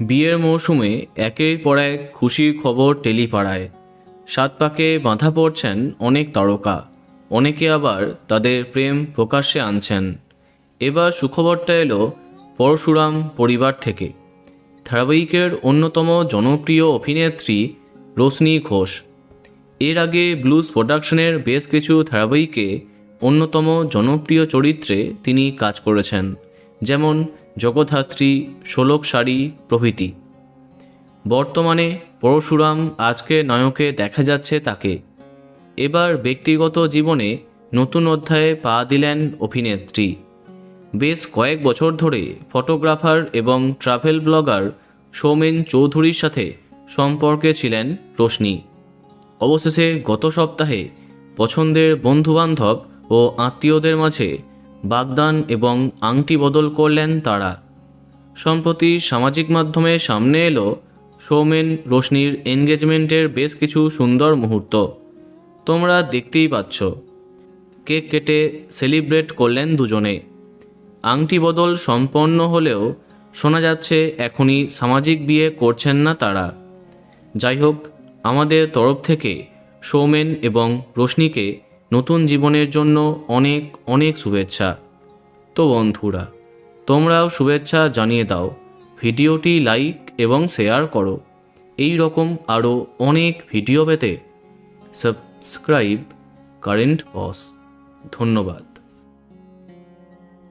বিয়ের মৌসুমে একের পর এক খুশির খবর টেলিপাড়ায়। সাত পাকে বাঁধা পড়ছেন অনেক তারকা, অনেকে আবার তাদের প্রেম প্রকাশ্যে আনছেন। এবার সুখবরটা এলো পরশুরাম পরিবার থেকে। ধারাবাহিকের অন্যতম জনপ্রিয় অভিনেত্রী রোশনি ঘোষ। এর আগে ব্লুজ প্রোডাকশনের বেশ কিছু ধারাবাহিকে অন্যতম জনপ্রিয় চরিত্রে তিনি কাজ করেছেন, যেমন জগদ্ধাত্রী, ষোলক শাড়ি প্রভৃতি। বর্তমানে পরশুরাম আজকের নায়কে দেখা যাচ্ছে তাকে। এবার ব্যক্তিগত জীবনে নতুন অধ্যায়ে পা দিলেন অভিনেত্রী। বেশ কয়েক বছর ধরে ফটোগ্রাফার এবং ট্রাভেল ব্লগার সৌমেন চৌধুরীর সাথে সম্পর্কে ছিলেন রোশনি। অবশেষে গত সপ্তাহে পছন্দের বন্ধুবান্ধব ও আত্মীয়দের মাঝে বাগদান এবং আংটি বদল করলেন তারা। সম্প্রতি সামাজিক মাধ্যমে সামনে এলো সৌমেন রোশনির এনগেজমেন্টের বেশ কিছু সুন্দর মুহূর্ত। তোমরা দেখতেই পাচ্ছ। কেক কেটে সেলিব্রেট করলেন দুজনে। আংটি বদল সম্পন্ন হলেও শোনা যাচ্ছে এখনই সামাজিক বিয়ে করছেন না তারা। যাই হোক, আমাদের তরফ থেকে সৌমেন এবং রোশনিকে নতুন জীবনের জন্য অনেক অনেক শুভেচ্ছা। তো বন্ধুরা, তোমরাও শুভেচ্ছা জানিয়ে দাও, ভিডিওটি লাইক এবং শেয়ার করো। এই রকম আরও অনেক ভিডিও পেতে সাবস্ক্রাইব কারেন্ট বস। ধন্যবাদ।